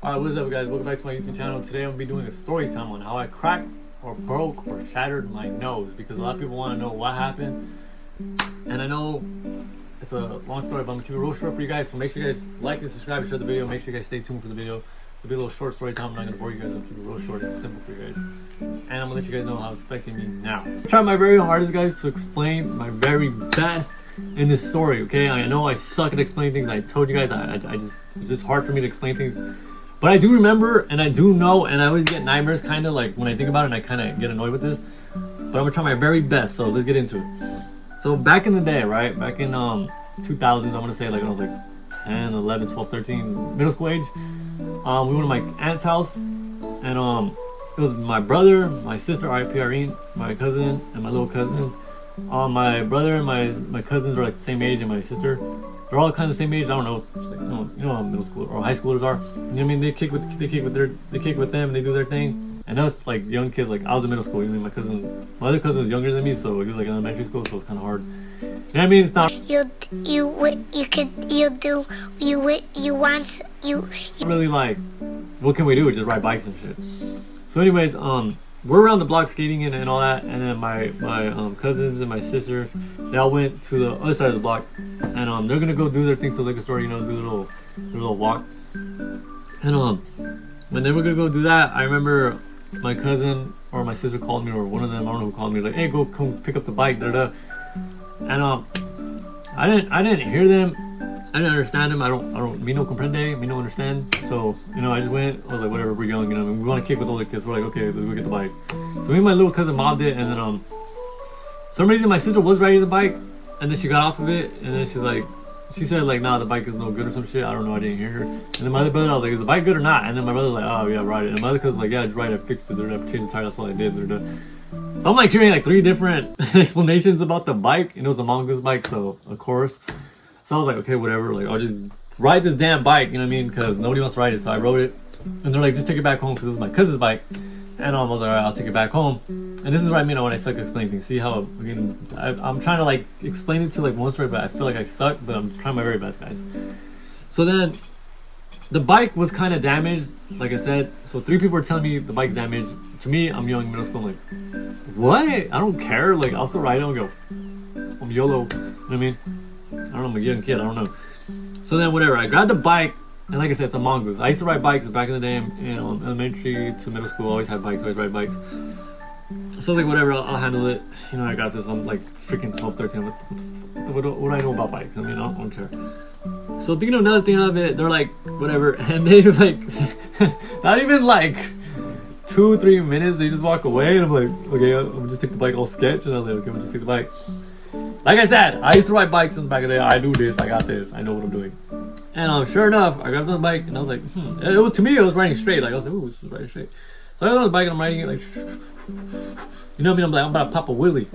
Alright, what's up guys? Welcome back to my YouTube channel. Today I'm going to be doing a story time on how I cracked or broke or shattered my nose, because a lot of people want to know what happened. And I know it's a long story, but I'm going to keep it real short for you guys. So make sure you guys like and subscribe and share the video. Make sure you guys stay tuned for the video. It's a little short story time. I'm not going to bore you guys. I'll keep it real short and simple for you guys. And I'm going to let you guys know how it's affecting me now. I'm trying my very hardest, guys, to explain my very best in this story, okay? I know I suck at explaining things. I told you guys it's just hard for me to explain things. But I do remember, and I do know, and I always get nightmares kind of like when I think about it, and I kind of get annoyed with this. But I'm gonna try my very best, so let's get into it. So back in the day, right? Back in 2000s, I'm gonna say like when I was like 10, 11, 12, 13, middle school age. We went to my aunt's house, and it was my brother, my sister, R.I.P. Irene, my cousin, and my little cousin. My brother and my cousins are like the same age, and my sister. They're all kind of the same age. I don't know. Just like, you know how middle school or high schoolers are. You know what I mean? They kick with them. They do their thing. And us like young kids, like I was in middle school. You know, my other cousin was younger than me, so he was like in elementary school, so it was kind of hard. You know what I mean? It's not. You really like. What can we do? Just ride bikes and shit. So, anyways, we're around the block skating and all that, and then my cousins and my sister, they all went to the other side of the block, and they're gonna go do their thing to the liquor store, you know, do their little walk. And when they were gonna go do that, I remember my cousin or my sister called me, or one of them, I don't know who called me, like, hey, come pick up the bike, and I didn't hear them. I didn't understand them. I don't me no comprende, me no understand. So, you know, I just went. I was like, whatever, we're young, you know. We want to kick with older kids. We're like, okay, let's go get the bike. So me and my little cousin mobbed it, and then some reason my sister was riding the bike, and then she got off of it, and then she said like, nah, the bike is no good or some shit. I don't know. I didn't hear her. And then my other brother, I was like, is the bike good or not? And then my brother was like, oh yeah, ride it. And my other cousin was like, yeah, right, I fixed it. I changed the tire. That's all I did. So I'm like hearing like 3 different explanations about the bike, and it was a Mongoose bike, so of course. So I was like, okay, whatever, like, I'll just ride this damn bike, you know what I mean? Because nobody wants to ride it, so I rode it. And they're like, just take it back home, because it was my cousin's bike. And I was like, all right, I'll take it back home. And this is what I mean when I suck at explaining things. See how, I'm trying to, like, explain it to, like, one story, but I feel like I suck, but I'm trying my very best, guys. So then, the bike was kind of damaged, like I said. So 3 people were telling me the bike's damaged. To me, I'm young, middle school, I'm like, what? I don't care. Like, I'll still ride it. I'll go, I'm YOLO, you know what I mean? I don't know, I'm a young kid, I don't know. So then whatever, I grabbed the bike, and like I said, it's a Mongoose. I used to ride bikes back in the day, you know, elementary to middle school, always had bikes, always ride bikes. So I was like, whatever, I'll handle it. You know, I got this. I'm like freaking 12, 13. What do I know about bikes? I mean, I don't care. So thinking of another thing of it, they're like, whatever, and they like, not even like 2-3 minutes, they just walk away, and I'm like, okay, I'm just take the bike all sketch, and I was like, okay, I'm just take the bike. Like I said, I used to ride bikes in the back of the day. I do this, I got this, I know what I'm doing. And sure enough, I grabbed on the bike, and I was like, to me, it was riding straight. Like, I was like, ooh, this is riding straight. So I got on the bike, and I'm riding it like, you know what I mean? I'm like, I'm about to pop a wheelie.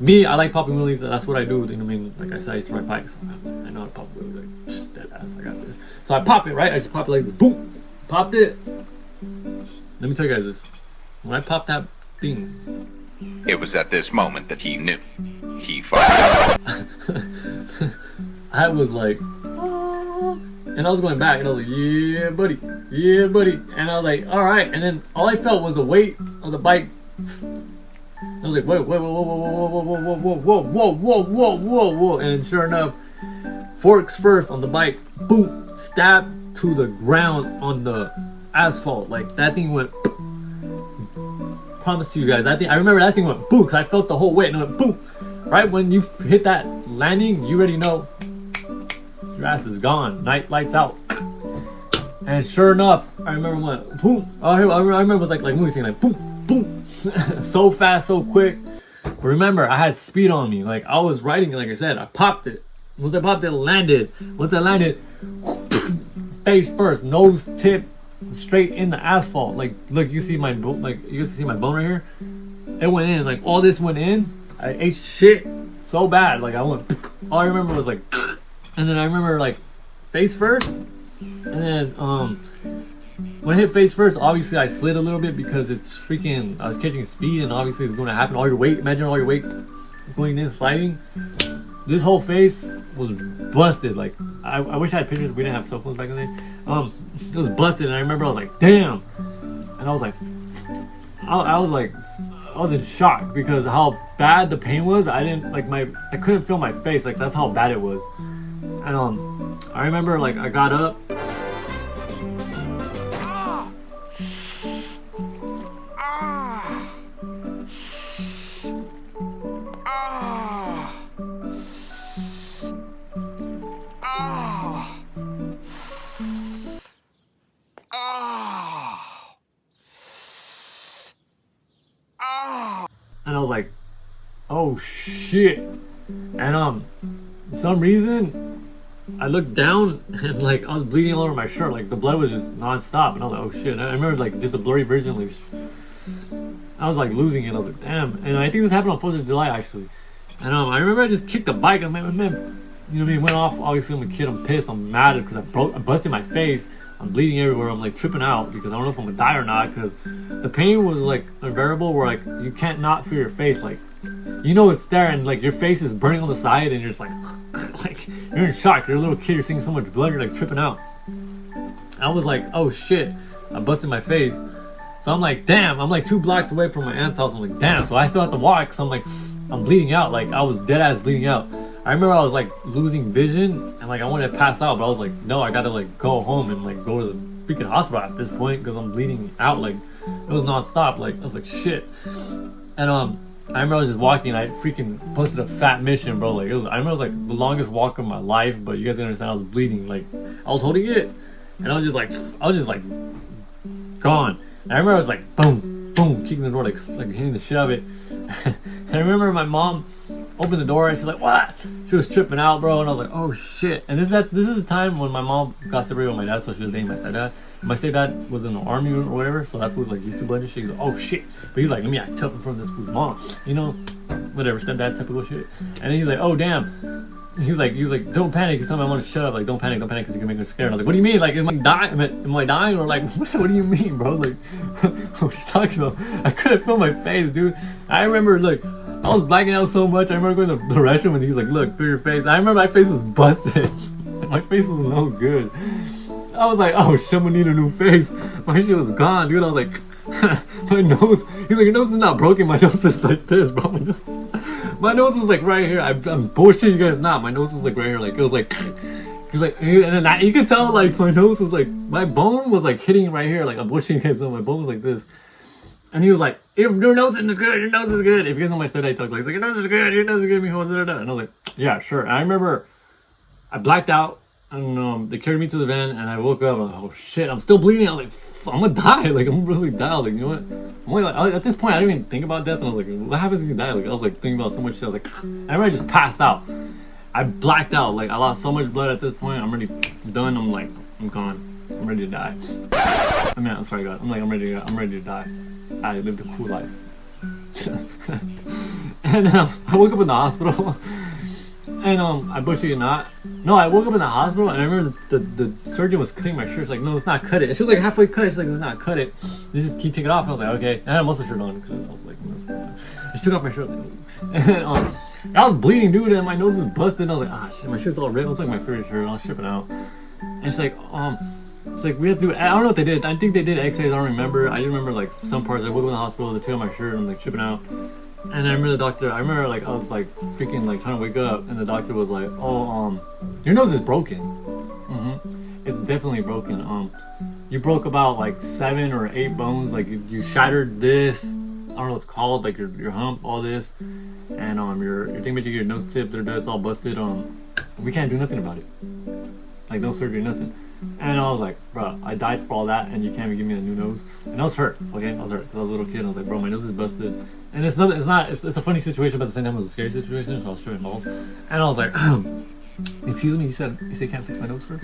Me, I like popping wheelies. That's what I do. You know what I mean? Like I said, I used to ride bikes. I know how to pop a wheelie. Like, dead ass, I got this. So I pop it, right? I just pop it like this. Boom! Popped it. Let me tell you guys this. When I popped that thing, it was at this moment that he knew. He fucked up. I was like, oh. And I was going back, and I was like, yeah, buddy, yeah, buddy. And I was like, all right. And then all I felt was the weight of the bike. I was like, whoa, whoa, whoa, whoa, whoa, whoa, whoa, whoa, whoa, whoa, whoa, whoa, whoa. And sure enough, forks first on the bike, boom, stabbed to the ground on the asphalt. Like that thing went. Promise to you guys, that thing. I remember that thing went boom, cause I felt the whole weight, and it went boom. Right when you hit that landing, you already know your ass is gone. Night lights out. And sure enough, I remember when boom. I remember it was like movie scene, like boom, boom, so fast, so quick. But remember, I had speed on me. Like I was riding, like I said, I popped it. Once I popped it, it landed. Once I landed, face first, nose tip. Straight in the asphalt. Like, look, you see my bone right here? It went in. Like, all this went in. I ate shit so bad. Like, I went. All I remember was like, and then I remember like, face first, and then when I hit face first, obviously I slid a little bit because it's freaking. I was catching speed, and obviously it's going to happen. All your weight. Imagine all your weight going in sliding. this whole face was busted. Like I wish I had pictures. We didn't have cell phones back in the day. It was busted, and I remember I was like, damn, and I was like, I was in shock because how bad the pain was. I couldn't feel my face. Like that's how bad it was. And I remember like I got up. And I was like, oh shit. And for some reason I looked down and like I was bleeding all over my shirt. Like the blood was just non-stop. And I was like, oh shit. And I remember like just a blurry vision. Like I was like losing it. I was like, damn. And I think this happened on 4th of July actually. And I remember I just kicked the bike and man, you know what I mean? Went off. Obviously I'm a kid. I'm pissed. I'm mad because I busted my face. I'm bleeding everywhere. I'm like tripping out because I don't know if I'm gonna die or not because the pain was like unbearable where like you can't not feel your face. Like you know it's there and like your face is burning on the side and you're just like like you're in shock. You're a little kid. You're seeing so much blood. You're like tripping out. I was like, oh shit. I busted my face. So I'm like, damn. I'm like 2 blocks away from my aunt's house. I'm like, damn. So I still have to walk. So I'm like, I'm bleeding out. Like I was dead ass bleeding out. I remember I was like losing vision and like I wanted to pass out, but I was like, no, I gotta like go home and like go to the freaking hospital at this point because I'm bleeding out. Like it was non-stop. Like I was like, shit. And I remember I was just walking and I freaking posted a fat mission, bro. Like I remember it was like the longest walk of my life, but you guys can understand I was bleeding. Like I was holding it and I was just like gone. And I remember I was like boom, boom, kicking the door, like hitting the shit out of it. And I remember my mom opened the door and she's like, what? She was tripping out, bro, and I was like, oh shit. And this is the time when my mom got separated with my dad, so she was dating my stepdad. My stepdad was in the army or whatever, so that fool was like used to blood and shit. He's like, oh shit. But he's like, let me act tough in front of this fool's mom. You know, whatever, stepdad typical shit. And then he's like, oh damn. He's like, don't panic. He's telling me I want to shut up. Like, don't panic because you can make me scared. And I was like, what do you mean? Like, am I dying? Or like, what do you mean, bro? Like, what are you talking about? I couldn't feel my face, dude. I remember, look, I was blacking out so much. I remember going to the restroom and he's like, look, feel your face. I remember my face was busted. My face was no good. I was like, oh, someone need a new face. My shit was gone, dude. I was like, my nose. He's like, your nose is not broken. My nose is like this, bro. My nose was like right here. I'm bullshitting you guys not. My nose was like right here. Like it was like, he's like, and then you could tell like my nose was like, my bone was like hitting right here. Like I'm bullshitting you guys not. My bone was like this. And he was like, if your nose is good, your nose is good. If you guys know my stepdad talk, like, he's like, your nose is good, your nose is good, mijo, da, da, da. And I was like, yeah, sure. And I remember I blacked out and they carried me to the van and I woke up. I was like, oh shit, I'm still bleeding. I was like, I'm gonna die. Like, I'm really die. I was like, you know what? I'm only like, at this point, I didn't even think about death. And I was like, what happens if you die? Like, I was like thinking about so much shit. I was like, I remember I just passed out. I blacked out. Like, I lost so much blood at this point. I'm already done. I'm like, I'm gone. I'm ready to die. I mean, I'm sorry, God. I'm ready to die. I lived a cool life. And I woke up in the hospital. And I bullshit you not. No, I woke up in the hospital and I remember the surgeon was cutting my shirt. She's like, no, let's not cut it. She was like halfway cut. She's like, let's not cut it. You just keep taking it off. And I was like, okay. And I had most of the shirt on because I was like, what's going on? She took off my shirt. And I was bleeding, dude, and my nose was busted. And I was like, ah, shit, my shirt's all red. It was like my favorite shirt. I was shipping out. And she's like, it's like we have to do. I don't know what they did. I think they did X-rays. I don't remember. I just remember like some parts. I woke up in the hospital. They took out my shirt. And I'm like shipping out. And I remember the doctor. I remember like I was like freaking like trying to wake up, and the doctor was like, "Oh, your nose is broken. It's definitely broken. You broke about like 7 or 8 bones. Like you shattered this. I don't know what it's called. Like your hump, all this, and your thing about your nose tip. It's all busted. We can't do nothing about it. Like no surgery, nothing." And I was like, bro, I died for all that, and you can't even give me a new nose. And I was hurt, okay? I was hurt because I was a little kid. And I was like, bro, my nose is busted. And it's a funny situation, but at the same time, it was a scary situation. So I was tripping balls. And I was like, excuse me, you said you can't fix my nose, sir?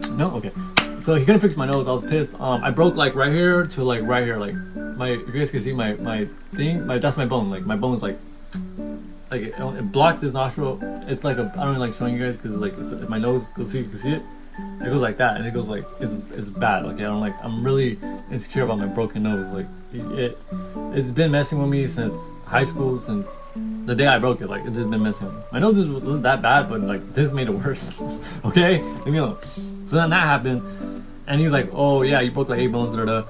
No, okay. So he couldn't fix my nose. I was pissed. I broke like right here to like right here, like you guys can see my thing. That's my bone. Like my bone's like it blocks this nostril. It's like I don't really like showing you guys because like it's my nose. Go see, you can see it. It goes like that, and it goes like it's bad. Like I'm really insecure about my broken nose. Like it's been messing with me since high school, since the day I broke it. Like it's just been messing with me. My nose wasn't that bad, but like this made it worse. Okay, leave me alone. So then that happened, and he's like, "Oh yeah, you broke like 8 bones,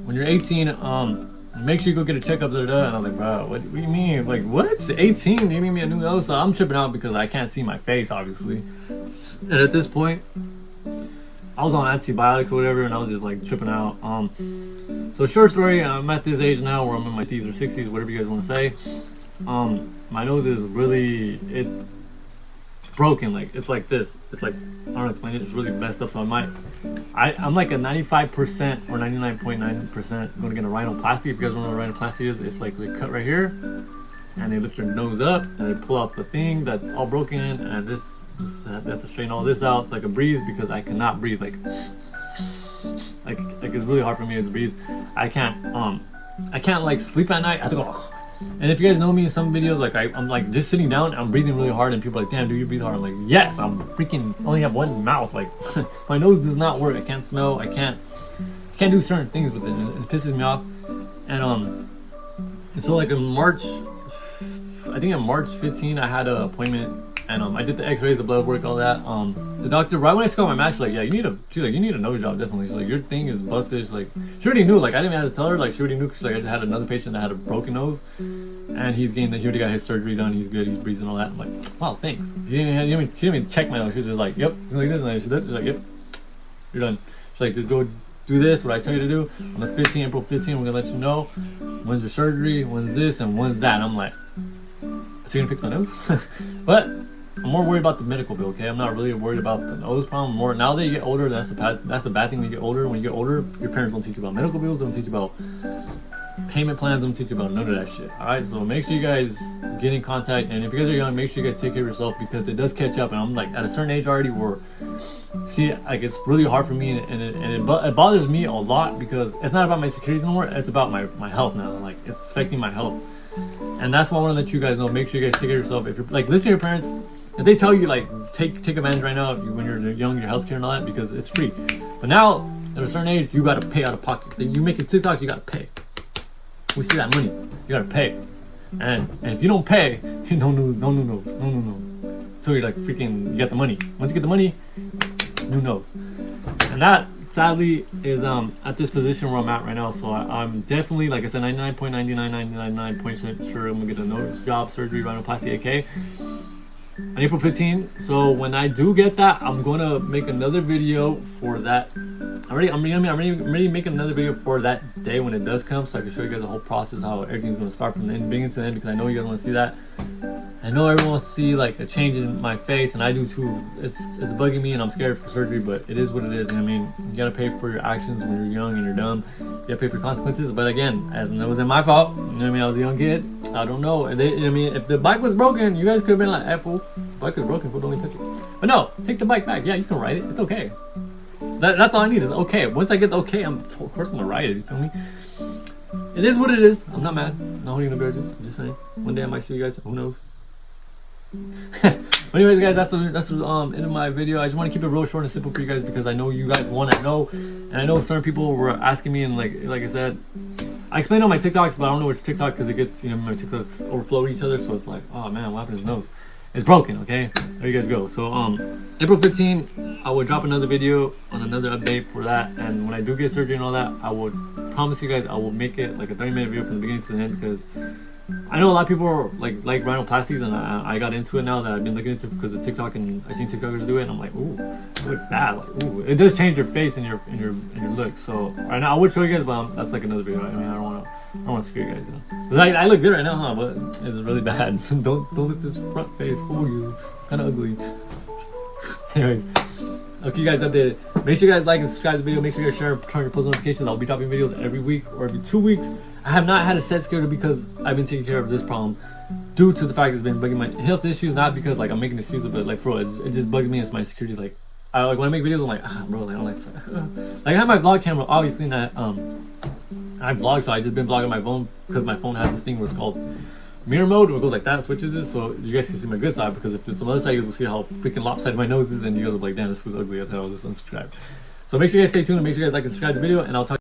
When you're 18, make sure you go get a checkup, And I was like, bro, what do you mean? Like, what? 18? You need me a new nose? So I'm tripping out because I can't see my face, obviously. And at this point, I was on antibiotics or whatever, and I was just like tripping out. So short story, I'm at this age now where I'm in my 50s or 60s, whatever you guys want to say. My nose is really, it's broken. Like, it's like this. It's like, I don't know explain it. It's really messed up. So I'm like a 95% or 99.9% going to get a rhinoplasty. If you guys don't know what rhinoplasty is, it's like they cut right here, and they lift your nose up, and they pull out the thing that's all broken, and they have to straighten all this out so I can breathe, because I cannot breathe. Like it's really hard for me to breathe. I can't like sleep at night. I have to go. And if you guys know me in some videos, like I'm like just sitting down, I'm breathing really hard, and people are like, damn, do you breathe hard? I'm like, yes, I'm freaking only have one mouth. Like my nose does not work. I can't smell. I can't do certain things with it. It pisses me off. And so like in March, I think on March 15, I had an appointment, and I did the X-rays, the blood work, all that. The doctor, right when I got my match, like, yeah, you need a nose job, definitely. She's like, your thing is busted. She's like, she already knew. Like, I didn't even have to tell her. Like, she already knew, because like I just had another patient that had a broken nose, and he already got his surgery done. He's good. He's breathing, all that. I'm like, wow, thanks. She didn't even check my nose. She was just like, yep, like this, and she's like, yep, you're done. She's like, just go do this, what I tell you to do. On the 15th, April 15th, we're gonna let you know when's your surgery, when's this, and when's that. And I'm like, so you're gonna fix my nose? But I'm more worried about the medical bill, okay? I'm not really worried about the nose problem. More now that you get older, that's the bad thing when you get older. When you get older, your parents don't teach you about medical bills, they don't teach you about payment plans, they don't teach you about none of that shit. Alright, so make sure you guys get in contact, and if you guys are young, make sure you guys take care of yourself, because it does catch up. And I'm like at a certain age already where, see, like it's really hard for me, and it bothers me a lot, because it's not about my securities anymore, it's about my health now. Like it's affecting my health. And that's why I want to let you guys know, make sure you guys take care of yourself. If you're like, listen to your parents. If they tell you like take advantage right now when you're young, your healthcare and all that, because it's free. But now at a certain age, you gotta pay out of pocket. You making TikToks, you gotta pay. We see that money, you gotta pay. And if you don't pay, no news. So you're like freaking, you got the money. Once you get the money, new nose. And that sadly is at this position where I'm at right now. So I'm definitely, like I said, 99.99% sure I'm gonna get a nose job, surgery, rhinoplasty, AK. On April 15. So when I do get that, I'm gonna make another video for that. I'm ready making another video for that day when it does come, so I can show you guys the whole process, how everything's gonna start from the beginning to the end, because I know you guys want to see that. I know everyone wants to see like the change in my face, and I do too. It's bugging me, and I'm scared for surgery, but it is what it is. You know what I mean? You gotta pay for your actions when you're young and you're dumb. You gotta pay for consequences. But again, as it wasn't my fault. You know what I mean? I was a young kid. I don't know. And I mean, if the bike was broken, you guys could have been like, "Fool, bike was broken. Fool, only took it." But no, take the bike back. Yeah, you can ride it. It's okay. That's all I need is okay. Once I get the okay, of course I'm gonna ride it. You feel me? It is what it is. I'm not mad. I'm not holding no grudges. I'm just saying. One day I might see you guys. Who knows? But anyways, guys, that's the end of my video. I just want to keep it real short and simple for you guys, because I know you guys want to know, and I know certain people were asking me, and like I said, I explained on my TikToks, but I don't know which TikTok, because it gets, my TikToks overflow each other, so it's like, oh man, what happened to his nose? It's broken. Okay, there you guys go. So April 15, I will drop another video on another update for that, and when I do get surgery and all that, I would promise you guys I will make it like a 30-minute video from the beginning to the end, because I know a lot of people are like rhinoplasties, and I got into it now that I've been looking into it because of TikTok, and I seen TikTokers do it, and I'm like, ooh, it looks bad. Like, ooh, it does change your face and your look. So right now I would show you guys, but that's like another video. I mean, I don't want to scare you guys. I look good right now, huh? But it's really bad. don't let this front face fool you. Kind of ugly. Anyways, I'll keep you guys updated. Make sure you guys like and subscribe to the video. Make sure you guys share and turn your post notifications. I'll be dropping videos every week or every 2 weeks. I have not had a set schedule because I've been taking care of this problem due to the fact it's been bugging my health issues. Not because like I'm making excuses, but like bro, it just bugs me. It's my security. Like when I make videos, I'm like, bro, like, I don't like like I have my vlog camera, obviously not. I vlog, so I just been vlogging my phone because my phone has this thing where it's called mirror mode where it goes like that, switches it, so you guys can see my good side. Because if it's on the other side, you guys will see how freaking lopsided my nose is, and you guys will be like, damn, this fool's ugly as hell. I'll just unsubscribe. So make sure you guys stay tuned and make sure you guys like and subscribe the video, and I'll talk.